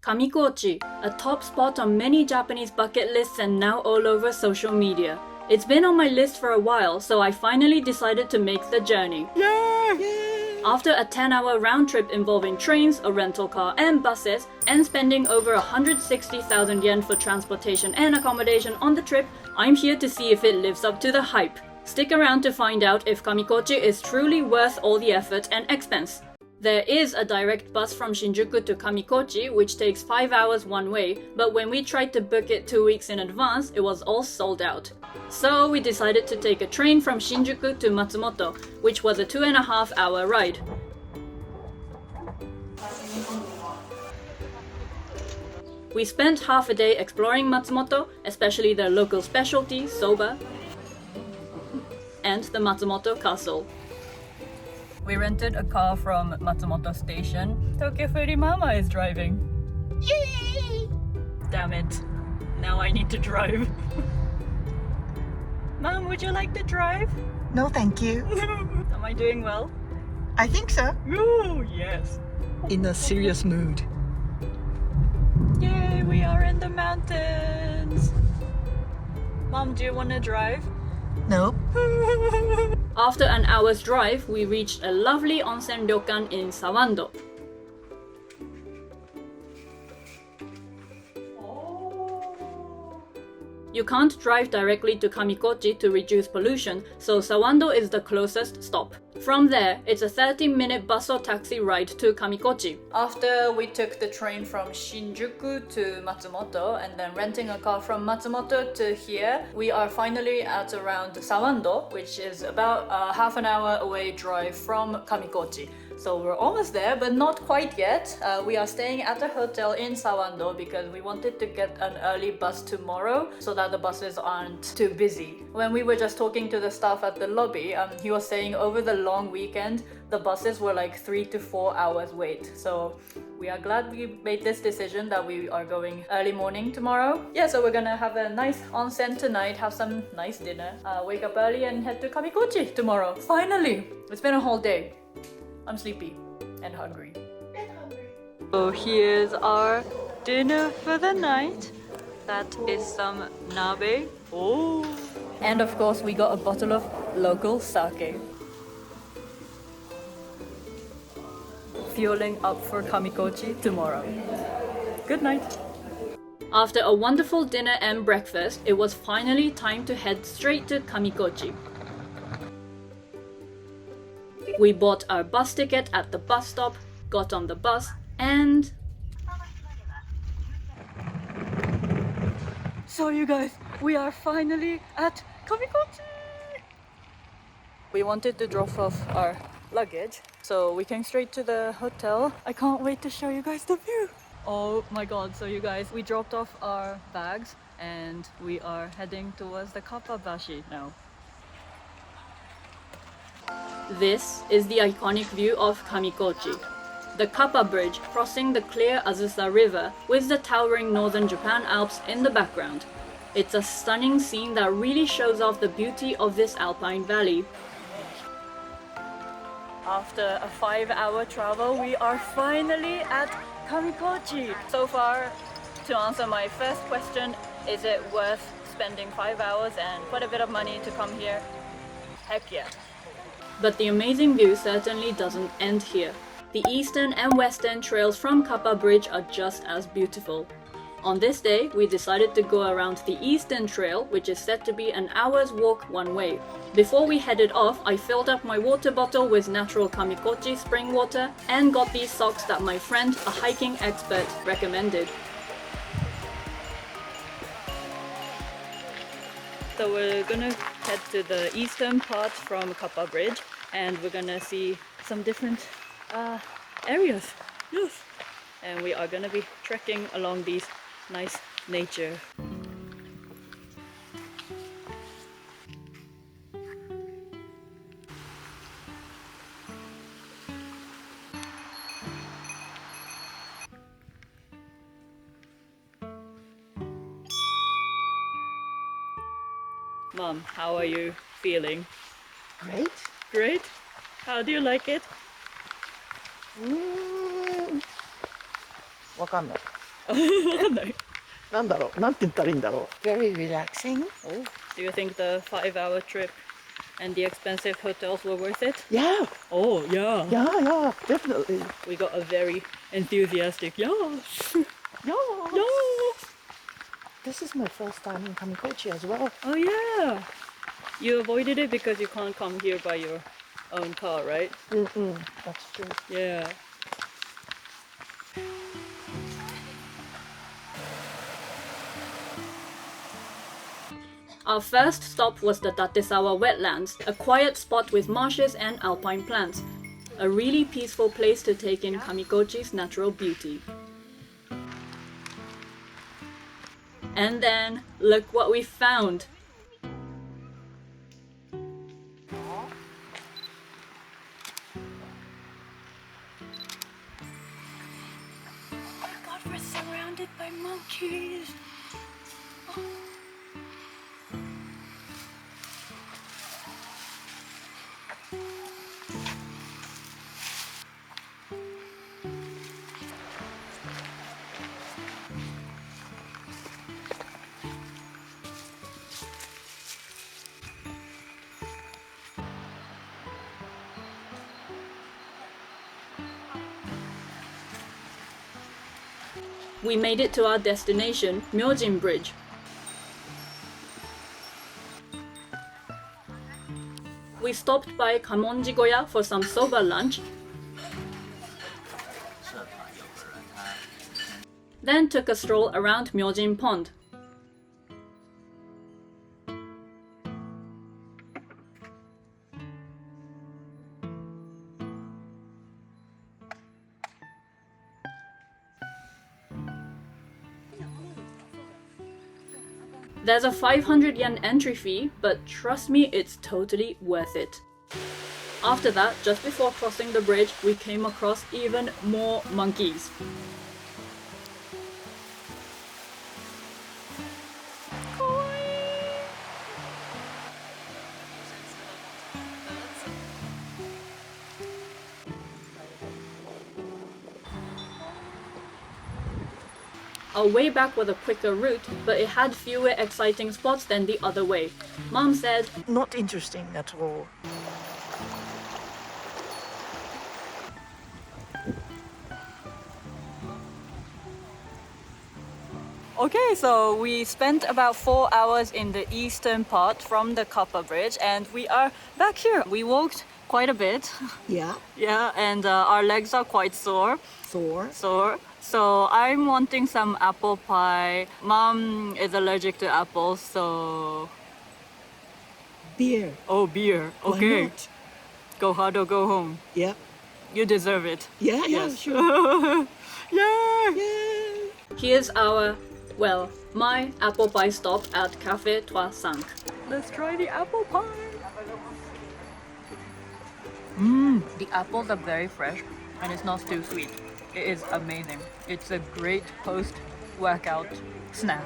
Kamikochi, a top spot on many Japanese bucket lists and now all over social media. It's been on my list for a while, so I finally decided to make the journey. Yay! After a 10-hour round trip involving trains, a rental car and buses, and spending over 160,000 yen for transportation and accommodation on the trip, I'm here to see if it lives up to the hype. Stick around to find out if Kamikochi is truly worth all the effort and expense. There is a direct bus from Shinjuku to Kamikochi, which takes 5 hours one way, but when we tried to book it 2 weeks in advance, it was all sold out. So we decided to take a train from Shinjuku to Matsumoto, which was a 2.5 hour ride. We spent half a day exploring Matsumoto, especially the local specialty, soba, and the Matsumoto Castle. We rented a car from Matsumoto Station. Tokyo Foodie Mama is driving. Yay! Damn it. Now I need to drive. Mom, would you like to drive? No, thank you. Am I doing well? I think so. Ooh, yes. In a serious mood. Yay, we are in the mountains. Mom, do you want to drive? Nope. After an hour's drive, we reached a lovely onsen ryokan in Sando. You can't drive directly to Kamikochi to reduce pollution, so Sando is the closest stop. From there, it's a 30-minute bus or taxi ride to Kamikochi. After we took the train from Shinjuku to Matsumoto and then renting a car from Matsumoto to here, we are finally at around Sando, which is about a half an hour away drive from Kamikochi. So we're almost there, but not quite yet. We are staying at a hotel in Sando because we wanted to get an early bus tomorrow so that the buses aren't too busy. When we were just talking to the staff at the lobby, he was saying over the long weekend, the buses were like 3 to 4 hours wait. So we are glad we made this decision that we are going early morning tomorrow. Yeah, so we're gonna have a nice onsen tonight, have some nice dinner, wake up early and head to Kamikochi tomorrow. Finally! It's been a whole day. I'm sleepy and hungry. So here's our dinner for the night. That is some nabe. Oh! And of course we got a bottle of local sake. Fueling up for Kamikochi tomorrow. Good night. After a wonderful dinner and breakfast, it was finally time to head straight to Kamikochi. We bought our bus ticket at the bus stop, got on the bus, and... So you guys, we are finally at Kamikochi! We wanted to drop off our luggage, so we came straight to the hotel. I can't wait to show you guys the view! Oh my god, so you guys, we dropped off our bags and we are heading towards the Kappa Bridge now. This is the iconic view of Kamikochi. The Kappa Bridge crossing the clear Azusa River with the towering northern Japan Alps in the background. It's a stunning scene that really shows off the beauty of this alpine valley. After a 5-hour travel, we are finally at Kamikochi. So far, to answer my first question, is it worth spending 5 hours and quite a bit of money to come here? Heck yeah. But the amazing view certainly doesn't end here. The eastern and western trails from Kappa Bridge are just as beautiful. On this day, we decided to go around the eastern trail, which is said to be an hour's walk one way. Before we headed off, I filled up my water bottle with natural Kamikochi spring water and got these socks that my friend, a hiking expert, recommended. So we're gonna head to the eastern part from Kappa Bridge and we're gonna see some different areas. Yes. And we are gonna be trekking along these nice nature. Mom, how are you feeling? Great. Great? How do you like it? わかんない。なんだろう、なんて言ったらいいんだろう。Very relaxing. Oh, do you think the 5-hour trip and the expensive hotels were worth it? Yeah, Oh, yeah. yeah, definitely. We got a very enthusiastic yes. Yeah. Yes. This is my first time in Kamikochi as well. Oh, yeah. You avoided it because you can't come here by your own car, right? That's true. Yeah. Our first stop was the Daawa Wetlands, a quiet spot with marshes and alpine plants. A really peaceful place to take in Kamikochi's natural beauty. And then, look what we found! Oh my god, we're surrounded by monkeys! We made it to our destination, Mjin Bridge. We stopped by Kamonjigoya for some soba lunch, then took a stroll around Mjin Pond. There's a 500 yen entry fee, but trust me, it's totally worth it. After that, just before crossing the bridge, we came across even more monkeys. Our way back was a quicker route, but it had fewer exciting spots than the other way. Mom said, Not interesting at all. okay, so we spent about 4 hours in the eastern part from the Kappa Bridge and we are back here. We walked quite a bit. Yeah. Yeah, and our legs are quite sore. Sore. So I'm wanting some apple pie. Mom is allergic to apples, so... Beer. Oh, beer. Why Okay. not? Go hard or go home. Yeah. You deserve it. Yeah, Yes. sure. Yay! Yay. Here's our, well, my apple pie stop at Café 3-5. Let's try the apple pie. The apples are very fresh and it's not too sweet. It is amazing. It's a great post-workout snack.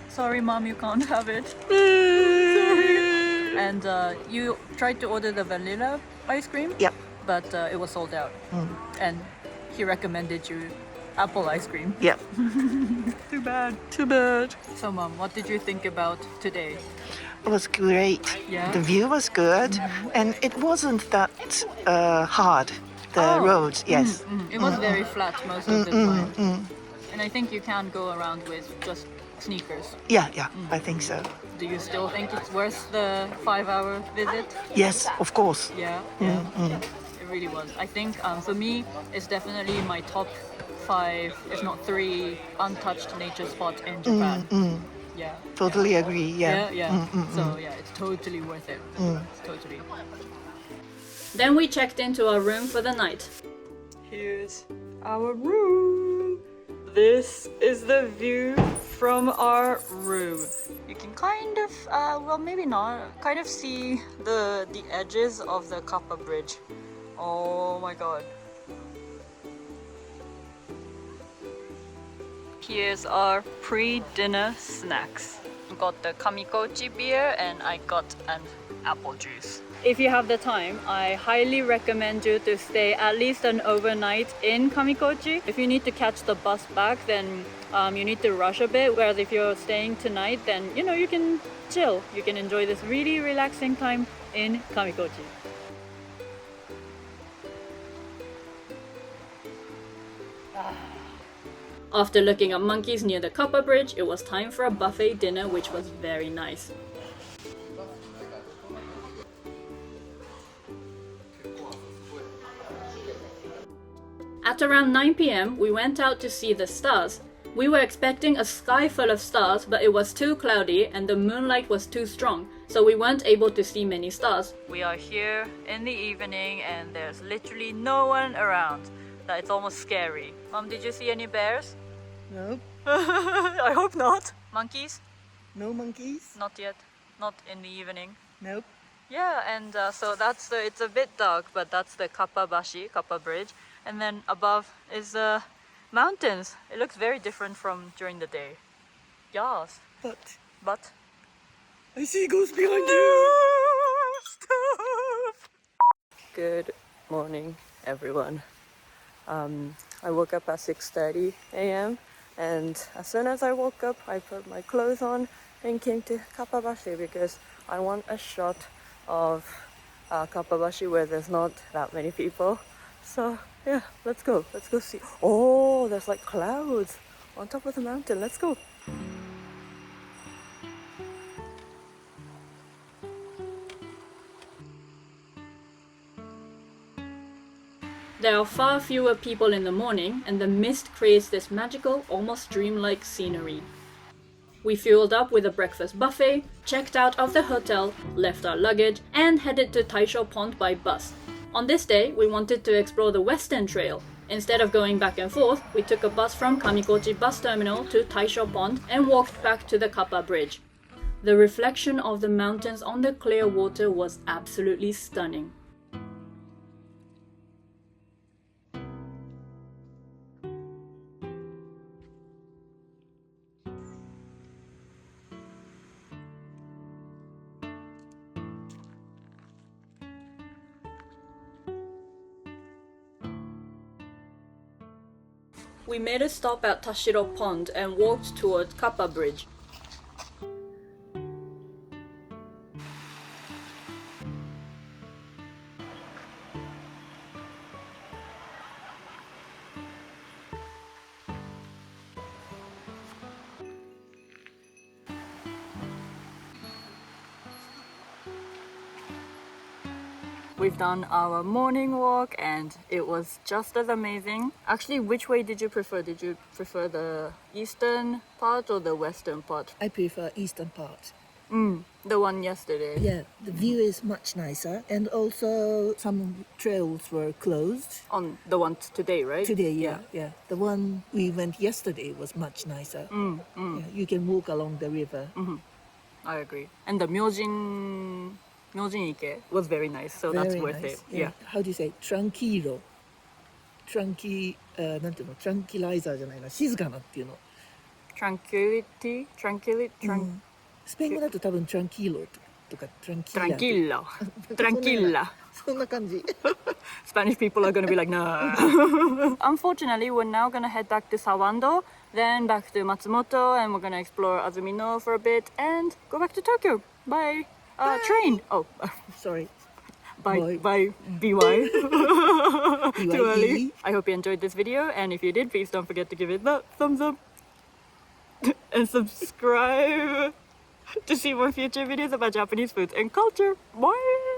Sorry, Mom, you can't have it. Sorry. And you tried to order the vanilla ice cream? Yep. But it was sold out. And he recommended you apple ice cream. Yep. Too bad. Too bad. So, Mom, what did you think about today? It was great. Yeah? The view was good, and it wasn't that hard. The Oh. roads, yes. It was very flat most of the time. And I think you can go around with just sneakers. Yeah, I think so. Do you still think it's worth the 5-hour visit? Yes, of course. Yeah, it really was. I think for me, it's definitely my top 5, if not 3, untouched nature spots in Japan. Yeah. Totally agree. Yeah. So yeah, it's totally worth it. Totally. Then we checked into our room for the night. Here's our room. This is the view from our room. You can kind of, well maybe not, kind of see the edges of the Kappa Bridge. Oh my god. Here's our pre-dinner snacks. Got the Kamikochi beer and I got an apple juice. If you have the time, I highly recommend you to stay at least an overnight in Kamikochi. If you need to catch the bus back, then you need to rush a bit. Whereas if you're staying tonight, then you can chill. You can enjoy this really relaxing time in Kamikochi. After looking at monkeys near the Kappa Bridge, it was time for a buffet dinner, which was very nice. At around 9 p.m, we went out to see the stars. We were expecting a sky full of stars, but it was too cloudy and the moonlight was too strong, so we weren't able to see many stars. We are here in the evening and there's literally no one around. It's almost scary. Mom, did you see any bears? No. I hope not. Monkeys? No monkeys? Not yet. Not in the evening. Nope. Yeah, and so it's a bit dark, but that's the Kappa Bridge. And then above is the mountains. It looks very different from during the day. Yes. But I see ghosts behind you! Stop! Good morning, everyone. I woke up at 6:30 a.m. and as soon as I woke up, I put my clothes on and came to Kappa Bridge because I want a shot of Kappa Bridge where there's not that many people. So yeah, let's go see. Oh, there's like clouds on top of the mountain. Let's go. There are far fewer people in the morning, and the mist creates this magical, almost dreamlike scenery. We fueled up with a breakfast buffet, checked out of the hotel, left our luggage, and headed to Taop Pond by bus. On this day, we wanted to explore the Western Trail. Instead of going back and forth, we took a bus from Kamikochi bus terminal to Taop Pond and walked back to the Kappa Bridge. The reflection of the mountains on the clear water was absolutely stunning. We made a stop at Taop Pond and walked toward Kappa Bridge. We've done our morning walk and it was just as amazing. Actually, which way did you prefer? Did you prefer the eastern part or the western part? I prefer eastern part. The one yesterday. Yeah, the view is much nicer, and also some trails were closed. On the one today, right? Today, yeah. The one we went yesterday was much nicer. Yeah, you can walk along the river. I agree. And the Mjin Ike was very nice, so that's Very worth nice. it. Yeah. How do you say? Tranquilo. なんていうの? Tranquilizer じゃないな。静かなっていうの。Tranquility? スペイン語だと多分 tranquilo とか Tranquilla. Tranquilla. そんな感じ。Spanish people are going to be like, nah. Unfortunately, we're now going to head back to Sando, then back to Matsumoto, and we're going to explore Azumino for a bit, and go back to Tokyo. Bye. Train. Oh, Sorry. Bye. BY. Too early. I hope you enjoyed this video, and if you did, please don't forget to give it that thumbs up and subscribe to see more future videos about Japanese food and culture. Bye!